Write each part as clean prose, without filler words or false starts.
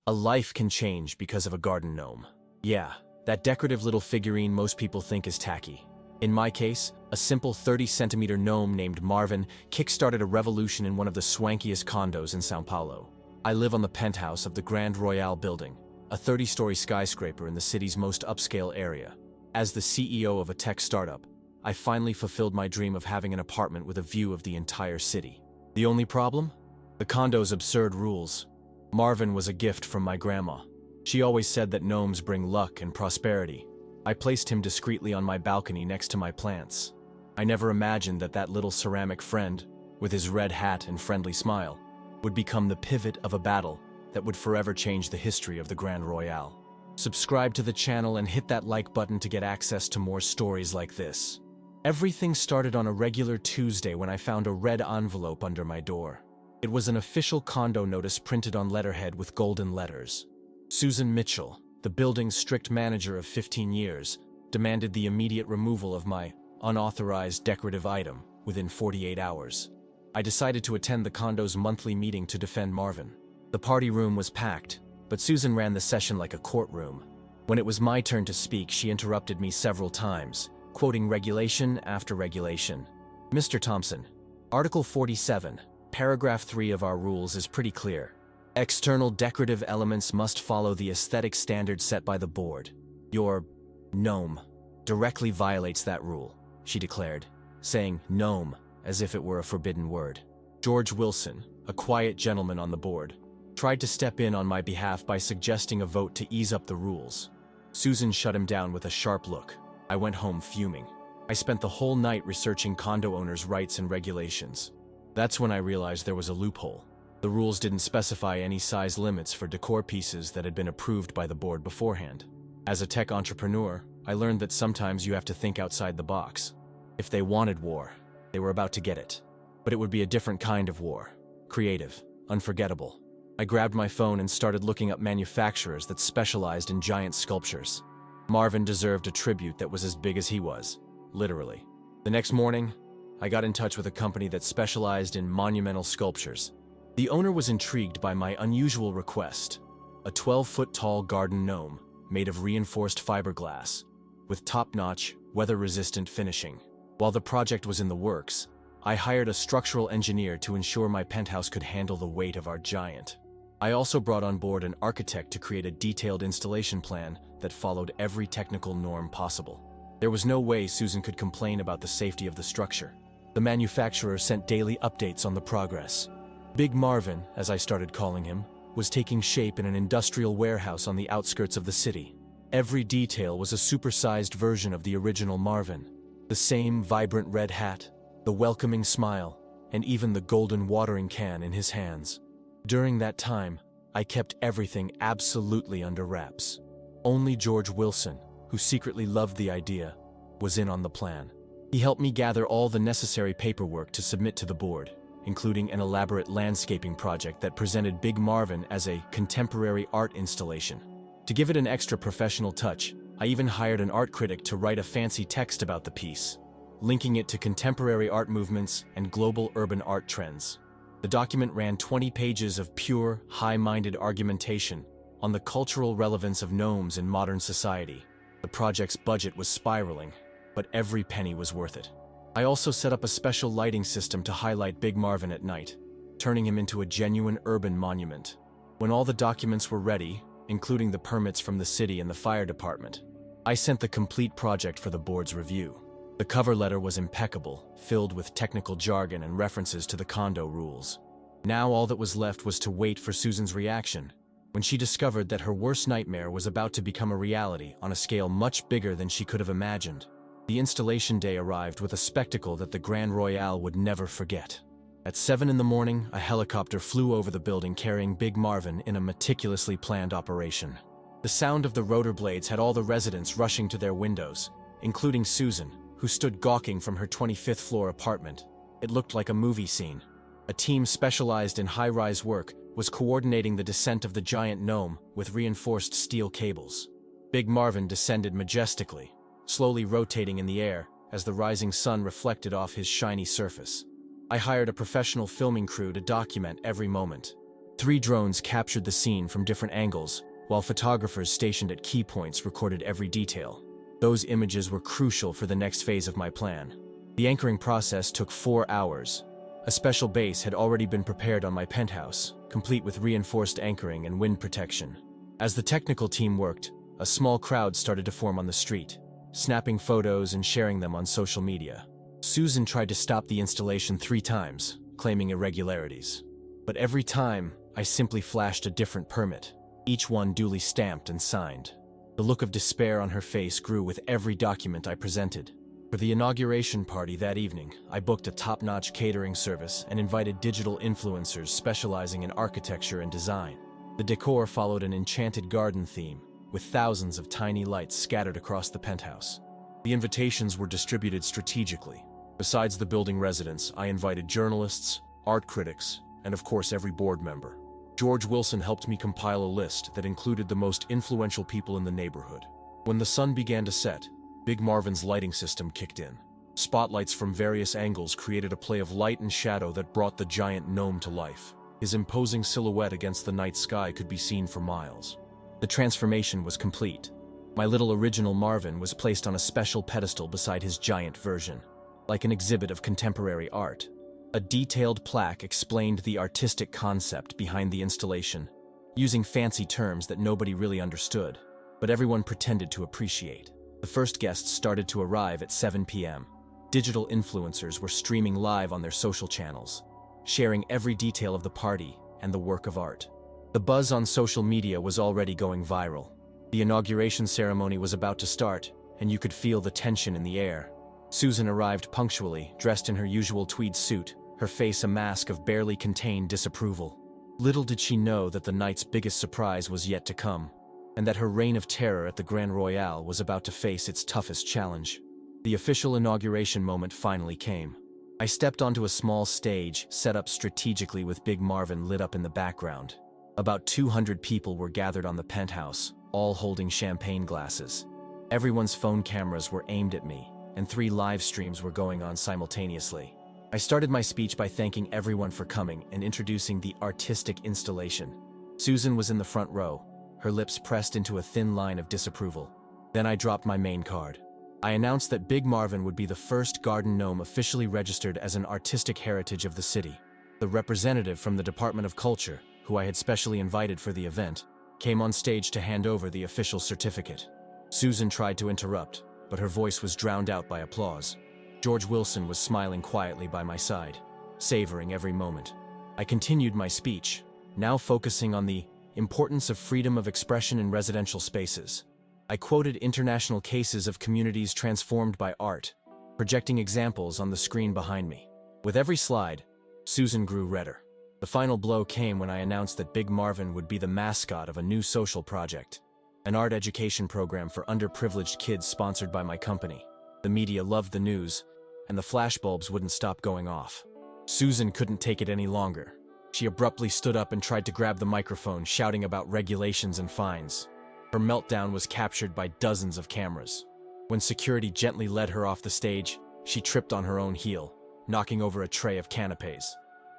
A life can change because of a garden gnome. Yeah, that decorative little figurine most people think is tacky. In my case, a simple 30-centimeter gnome named Marvin kickstarted a revolution in one of the swankiest condos in São Paulo. I live on the penthouse of the Grand Royale building, a 30-story skyscraper in the city's most upscale area. As the CEO of a tech startup, I finally fulfilled my dream of having an apartment with a view of the entire city. The only problem? The condo's absurd rules. Marvin was a gift from my grandma. She always said that gnomes bring luck and prosperity. I placed him discreetly on my balcony next to my plants. I never imagined that that little ceramic friend, with his red hat and friendly smile, would become the pivot of a battle that would forever change the history of the Grand Royale. Subscribe to the channel and hit that like button to get access to more stories like this. Everything started on a regular Tuesday when I found a red envelope under my door. It was an official condo notice printed on letterhead with golden letters. Susan Mitchell, the building's strict manager of 15 years, demanded the immediate removal of my unauthorized decorative item within 48 hours. I decided to attend the condo's monthly meeting to defend Marvin. The party room was packed, but Susan ran the session like a courtroom. When it was my turn to speak, she interrupted me several times, quoting regulation after regulation. "Mr. Thompson, Article 47, Paragraph 3 of our rules is pretty clear. External decorative elements must follow the aesthetic standards set by the board. Your gnome directly violates that rule," she declared, saying gnome as if it were a forbidden word. George Wilson, a quiet gentleman on the board, tried to step in on my behalf by suggesting a vote to ease up the rules. Susan shut him down with a sharp look. I went home fuming. I spent the whole night researching condo owners' rights and regulations. That's when I realized there was a loophole. The rules didn't specify any size limits for decor pieces that had been approved by the board beforehand. As a tech entrepreneur, I learned that sometimes you have to think outside the box. If they wanted war, they were about to get it. But it would be a different kind of war. Creative, unforgettable. I grabbed my phone and started looking up manufacturers that specialized in giant sculptures. Marvin deserved a tribute that was as big as he was, literally. The next morning, I got in touch with a company that specialized in monumental sculptures. The owner was intrigued by my unusual request, a 12-foot-tall garden gnome made of reinforced fiberglass, with top-notch, weather-resistant finishing. While the project was in the works, I hired a structural engineer to ensure my penthouse could handle the weight of our giant. I also brought on board an architect to create a detailed installation plan that followed every technical norm possible. There was no way Susan could complain about the safety of the structure. The manufacturer sent daily updates on the progress. Big Marvin, as I started calling him, was taking shape in an industrial warehouse on the outskirts of the city. Every detail was a supersized version of the original Marvin. The same vibrant red hat, the welcoming smile, and even the golden watering can in his hands. During that time, I kept everything absolutely under wraps. Only George Wilson, who secretly loved the idea, was in on the plan. He helped me gather all the necessary paperwork to submit to the board, including an elaborate landscaping project that presented Big Marvin as a contemporary art installation. To give it an extra professional touch, I even hired an art critic to write a fancy text about the piece, linking it to contemporary art movements and global urban art trends. The document ran 20 pages of pure, high-minded argumentation on the cultural relevance of gnomes in modern society. The project's budget was spiraling, but every penny was worth it. I also set up a special lighting system to highlight Big Marvin at night, turning him into a genuine urban monument. When all the documents were ready, including the permits from the city and the fire department, I sent the complete project for the board's review. The cover letter was impeccable, filled with technical jargon and references to the condo rules. Now all that was left was to wait for Susan's reaction, when she discovered that her worst nightmare was about to become a reality on a scale much bigger than she could have imagined. The installation day arrived with a spectacle that the Grand Royale would never forget. At 7 in the morning, a helicopter flew over the building carrying Big Marvin in a meticulously planned operation. The sound of the rotor blades had all the residents rushing to their windows, including Susan, who stood gawking from her 25th floor apartment. It looked like a movie scene. A team specialized in high-rise work was coordinating the descent of the giant gnome with reinforced steel cables. Big Marvin descended majestically, slowly rotating in the air as the rising sun reflected off his shiny surface. I hired a professional filming crew to document every moment. 3 drones captured the scene from different angles, while photographers stationed at key points recorded every detail. Those images were crucial for the next phase of my plan. The anchoring process took 4 hours. A special base had already been prepared on my penthouse, complete with reinforced anchoring and wind protection. As the technical team worked, a small crowd started to form on the street, snapping photos and sharing them on social media. Susan tried to stop the installation 3 times, claiming irregularities. But every time, I simply flashed a different permit, each one duly stamped and signed. The look of despair on her face grew with every document I presented. For the inauguration party that evening, I booked a top-notch catering service and invited digital influencers specializing in architecture and design. The decor followed an enchanted garden theme, with thousands of tiny lights scattered across the penthouse. The invitations were distributed strategically. Besides the building residents, I invited journalists, art critics, and of course every board member. George Wilson helped me compile a list that included the most influential people in the neighborhood. When the sun began to set, Big Marvin's lighting system kicked in. Spotlights from various angles created a play of light and shadow that brought the giant gnome to life. His imposing silhouette against the night sky could be seen for miles. The transformation was complete. My little original Marvin was placed on a special pedestal beside his giant version, like an exhibit of contemporary art. A detailed plaque explained the artistic concept behind the installation, using fancy terms that nobody really understood, but everyone pretended to appreciate. The first guests started to arrive at 7 p.m. Digital influencers were streaming live on their social channels, sharing every detail of the party and the work of art. The buzz on social media was already going viral. The inauguration ceremony was about to start, and you could feel the tension in the air. Susan arrived punctually, dressed in her usual tweed suit, her face a mask of barely contained disapproval. Little did she know that the night's biggest surprise was yet to come, and that her reign of terror at the Grand Royale was about to face its toughest challenge. The official inauguration moment finally came. I stepped onto a small stage, set up strategically with Big Marvin lit up in the background. About 200 people were gathered on the penthouse, all holding champagne glasses. Everyone's phone cameras were aimed at me, and 3 live streams were going on simultaneously. I started my speech by thanking everyone for coming and introducing the artistic installation. Susan was in the front row, her lips pressed into a thin line of disapproval. Then I dropped my main card. I announced that Big Marvin would be the first garden gnome officially registered as an artistic heritage of the city. The representative from the Department of Culture, who I had specially invited for the event, came on stage to hand over the official certificate. Susan tried to interrupt, but her voice was drowned out by applause. George Wilson was smiling quietly by my side, savoring every moment. I continued my speech, now focusing on the importance of freedom of expression in residential spaces. I quoted international cases of communities transformed by art, projecting examples on the screen behind me. With every slide, Susan grew redder. The final blow came when I announced that Big Marvin would be the mascot of a new social project, an art education program for underprivileged kids sponsored by my company. The media loved the news, and the flashbulbs wouldn't stop going off. Susan couldn't take it any longer. She abruptly stood up and tried to grab the microphone, shouting about regulations and fines. Her meltdown was captured by dozens of cameras. When security gently led her off the stage, she tripped on her own heel, knocking over a tray of canapés.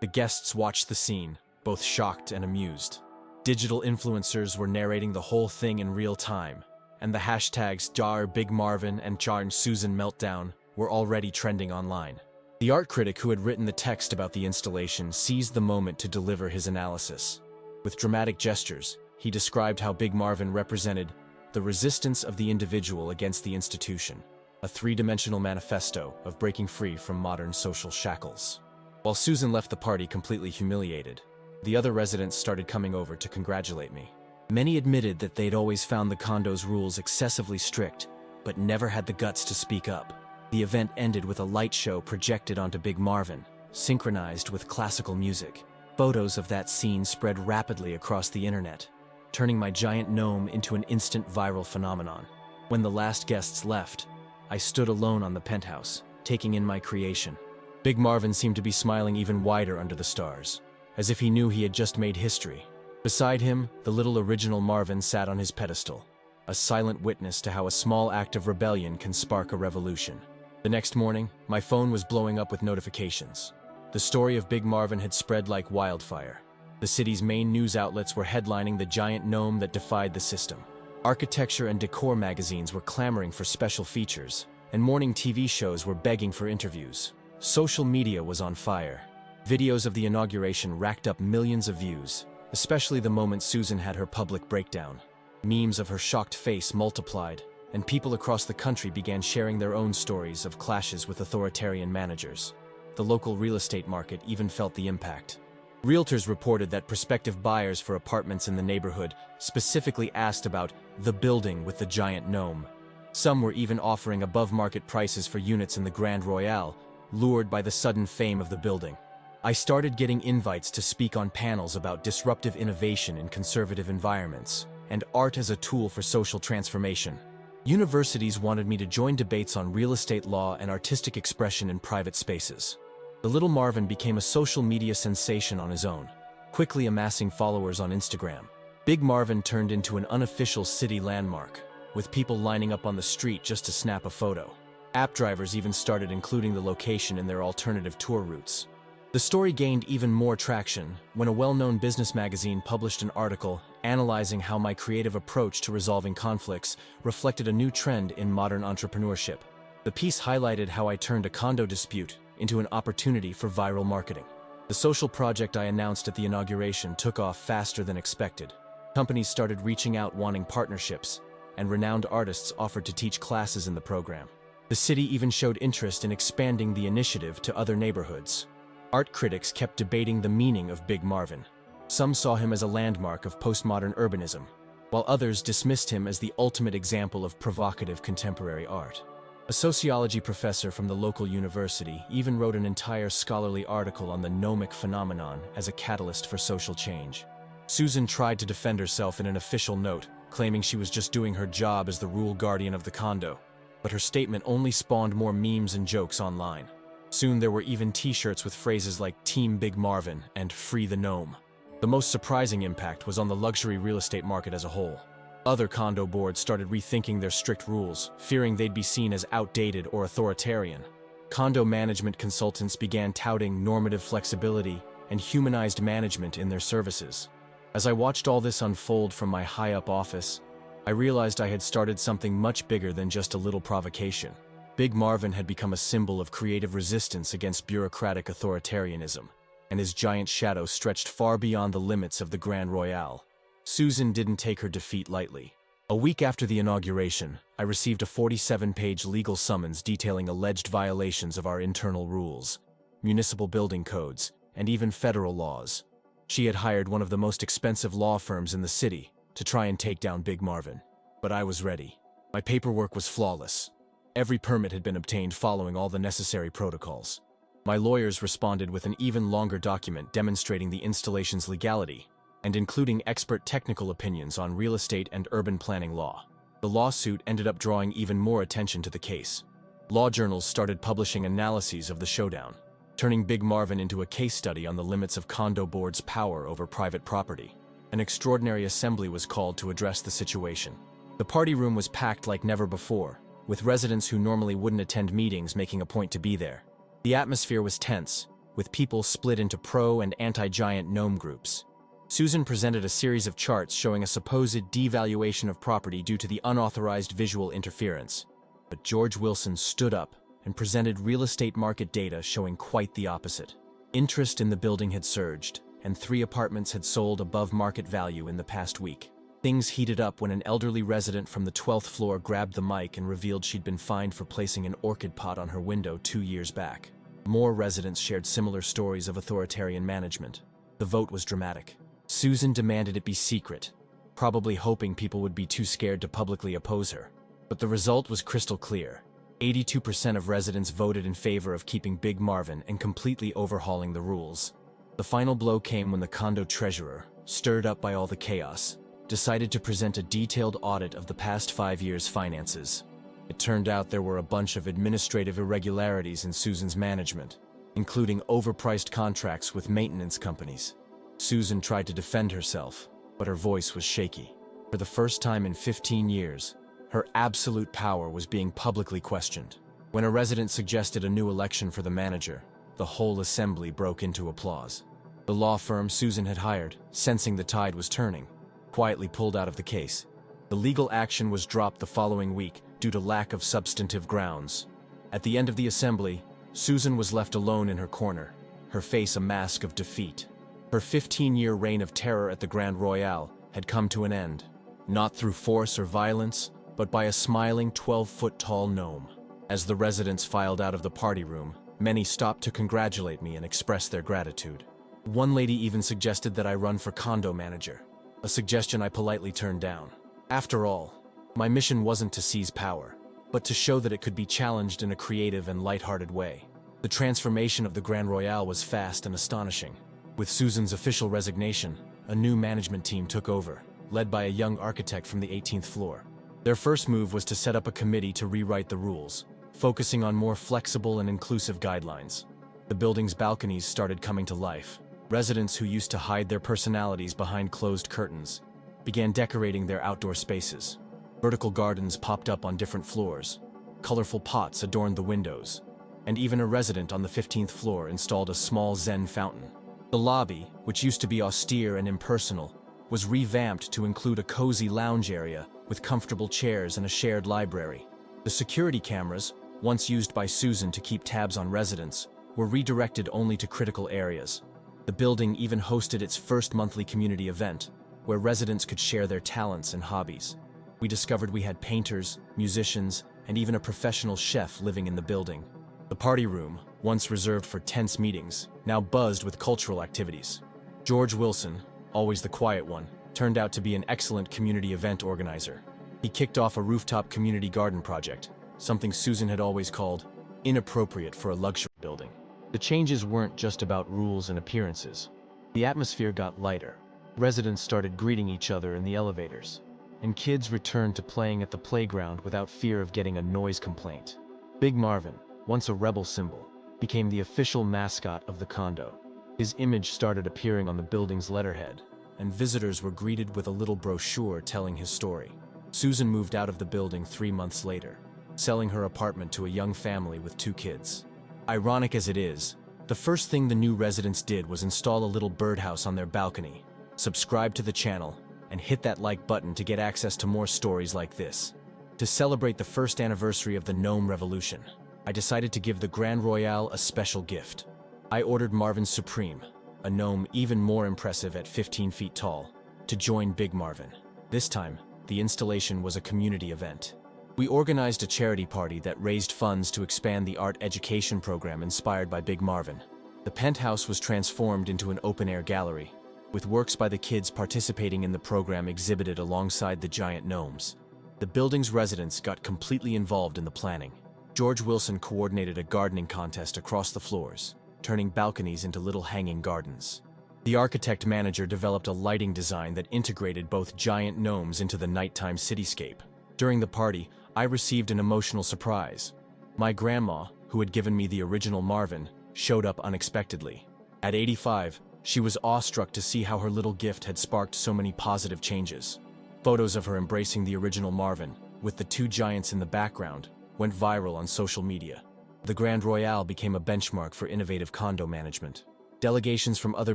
The guests watched the scene, both shocked and amused. Digital influencers were narrating the whole thing in real time, and the hashtags #BigMarvin and #Susan Meltdown were already trending online. The art critic who had written the text about the installation seized the moment to deliver his analysis. With dramatic gestures, he described how Big Marvin represented the resistance of the individual against the institution, a 3-dimensional manifesto of breaking free from modern social shackles. While Susan left the party completely humiliated, the other residents started coming over to congratulate me. Many admitted that they'd always found the condo's rules excessively strict, but never had the guts to speak up. The event ended with a light show projected onto Big Marvin, synchronized with classical music. Photos of that scene spread rapidly across the internet, turning my giant gnome into an instant viral phenomenon. When the last guests left, I stood alone on the penthouse, taking in my creation. Big Marvin seemed to be smiling even wider under the stars, as if he knew he had just made history. Beside him, the little original Marvin sat on his pedestal, a silent witness to how a small act of rebellion can spark a revolution. The next morning, my phone was blowing up with notifications. The story of Big Marvin had spread like wildfire. The city's main news outlets were headlining the giant gnome that defied the system. Architecture and decor magazines were clamoring for special features, and morning TV shows were begging for interviews. Social media was on fire. Videos of the inauguration racked up millions of views, especially the moment Susan had her public breakdown. Memes of her shocked face multiplied, and people across the country began sharing their own stories of clashes with authoritarian managers. The local real estate market even felt the impact. Realtors reported that prospective buyers for apartments in the neighborhood specifically asked about the building with the giant gnome. Some were even offering above-market prices for units in the Grand Royale, lured by the sudden fame of the building. I started getting invites to speak on panels about disruptive innovation in conservative environments and art as a tool for social transformation. Universities wanted me to join debates on real estate law and artistic expression in private spaces. The little Marvin became a social media sensation on his own, quickly amassing followers on Instagram. Big Marvin turned into an unofficial city landmark, with people lining up on the street just to snap a photo. App drivers even started including the location in their alternative tour routes. The story gained even more traction when a well-known business magazine published an article analyzing how my creative approach to resolving conflicts reflected a new trend in modern entrepreneurship. The piece highlighted how I turned a condo dispute into an opportunity for viral marketing. The social project I announced at the inauguration took off faster than expected. Companies started reaching out wanting partnerships, and renowned artists offered to teach classes in the program. The city even showed interest in expanding the initiative to other neighborhoods. Art critics kept debating the meaning of Big Marvin. Some saw him as a landmark of postmodern urbanism, while others dismissed him as the ultimate example of provocative contemporary art. A sociology professor from the local university even wrote an entire scholarly article on the gnomic phenomenon as a catalyst for social change. Susan tried to defend herself in an official note, claiming she was just doing her job as the rule guardian of the condo, but her statement only spawned more memes and jokes online. Soon there were even t-shirts with phrases like Team Big Marvin and Free the Gnome. The most surprising impact was on the luxury real estate market as a whole. Other condo boards started rethinking their strict rules, fearing they'd be seen as outdated or authoritarian. Condo management consultants began touting normative flexibility and humanized management in their services. As I watched all this unfold from my high-up office, I realized I had started something much bigger than just a little provocation. Big Marvin had become a symbol of creative resistance against bureaucratic authoritarianism, and his giant shadow stretched far beyond the limits of the Grand Royale. Susan didn't take her defeat lightly. A week after the inauguration, I received a 47-page legal summons detailing alleged violations of our internal rules, municipal building codes, and even federal laws. She had hired one of the most expensive law firms in the city to try and take down Big Marvin. But I was ready. My paperwork was flawless. Every permit had been obtained following all the necessary protocols. My lawyers responded with an even longer document demonstrating the installation's legality and including expert technical opinions on real estate and urban planning law. The lawsuit ended up drawing even more attention to the case. Law journals started publishing analyses of the showdown, turning Big Marvin into a case study on the limits of condo boards' power over private property. An extraordinary assembly was called to address the situation. The party room was packed like never before, with residents who normally wouldn't attend meetings making a point to be there. The atmosphere was tense, with people split into pro- and anti-giant gnome groups. Susan presented a series of charts showing a supposed devaluation of property due to the unauthorized visual interference. But George Wilson stood up and presented real estate market data showing quite the opposite. Interest in the building had surged, and 3 apartments had sold above market value in the past week. Things heated up when an elderly resident from the 12th floor grabbed the mic and revealed she'd been fined for placing an orchid pot on her window 2 years back. More residents shared similar stories of authoritarian management. The vote was dramatic. Susan demanded it be secret, probably hoping people would be too scared to publicly oppose her. But the result was crystal clear. 82% of residents voted in favor of keeping Big Marvin and completely overhauling the rules. The final blow came when the condo treasurer, stirred up by all the chaos, decided to present a detailed audit of the past 5 years' finances. It turned out there were a bunch of administrative irregularities in Susan's management, including overpriced contracts with maintenance companies. Susan tried to defend herself, but her voice was shaky. For the first time in 15 years, her absolute power was being publicly questioned. When a resident suggested a new election for the manager, the whole assembly broke into applause. The law firm Susan had hired, sensing the tide was turning, quietly pulled out of the case. The legal action was dropped the following week due to lack of substantive grounds. At the end of the assembly, Susan was left alone in her corner, her face a mask of defeat. Her 15-year reign of terror at the Grand Royale had come to an end, not through force or violence, but by a smiling 12-foot-tall gnome. As the residents filed out of the party room, many stopped to congratulate me and express their gratitude. One lady even suggested that I run for condo manager, a suggestion I politely turned down. After all, my mission wasn't to seize power, but to show that it could be challenged in a creative and lighthearted way. The transformation of the Grand Royale was fast and astonishing. With Susan's official resignation, a new management team took over, led by a young architect from the 18th floor. Their first move was to set up a committee to rewrite the rules, focusing on more flexible and inclusive guidelines. The building's balconies started coming to life. Residents who used to hide their personalities behind closed curtains began decorating their outdoor spaces. Vertical gardens popped up on different floors. Colorful pots adorned the windows. And even a resident on the 15th floor installed a small Zen fountain. The lobby, which used to be austere and impersonal, was revamped to include a cozy lounge area with comfortable chairs and a shared library. The security cameras, once used by Susan to keep tabs on residents, were redirected only to critical areas. The building even hosted its first monthly community event, where residents could share their talents and hobbies. We discovered we had painters, musicians, and even a professional chef living in the building. The party room, once reserved for tense meetings, now buzzed with cultural activities. George Wilson, always the quiet one, turned out to be an excellent community event organizer. He kicked off a rooftop community garden project, something Susan had always called inappropriate for a luxury building. The changes weren't just about rules and appearances. The atmosphere got lighter. Residents started greeting each other in the elevators, and kids returned to playing at the playground without fear of getting a noise complaint. Big Marvin, once a rebel symbol, became the official mascot of the condo. His image started appearing on the building's letterhead, and visitors were greeted with a little brochure telling his story. Susan moved out of the building 3 months later, selling her apartment to a young family with 2 kids. Ironic as it is, the first thing the new residents did was install a little birdhouse on their balcony, subscribe to the channel, and hit that like button to get access to more stories like this. To celebrate the first anniversary of the Gnome Revolution, I decided to give the Grand Royale a special gift. I ordered Marvin Supreme, a gnome even more impressive at 15 feet tall, to join Big Marvin. This time, the installation was a community event. We organized a charity party that raised funds to expand the art education program inspired by Big Marvin. The penthouse was transformed into an open-air gallery, with works by the kids participating in the program exhibited alongside the giant gnomes. The building's residents got completely involved in the planning. George Wilson coordinated a gardening contest across the floors, turning balconies into little hanging gardens. The architect-manager developed a lighting design that integrated both giant gnomes into the nighttime cityscape. During the party, I received an emotional surprise. My grandma, who had given me the original Marvin, showed up unexpectedly. At 85, she was awestruck to see how her little gift had sparked so many positive changes. Photos of her embracing the original Marvin, with the 2 giants in the background, went viral on social media. The Grand Royale became a benchmark for innovative condo management. Delegations from other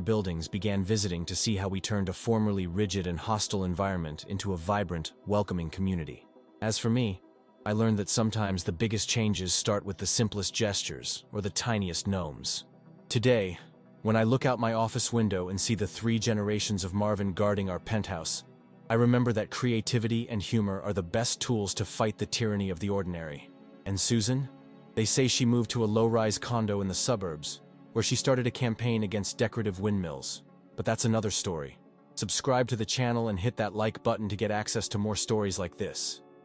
buildings began visiting to see how we turned a formerly rigid and hostile environment into a vibrant, welcoming community. As for me, I learned that sometimes the biggest changes start with the simplest gestures or the tiniest gnomes. Today, when I look out my office window and see the 3 generations of Marvin guarding our penthouse, I remember that creativity and humor are the best tools to fight the tyranny of the ordinary. And Susan? They say she moved to a low-rise condo in the suburbs, where she started a campaign against decorative windmills. But that's another story. Subscribe to the channel and hit that like button to get access to more stories like this.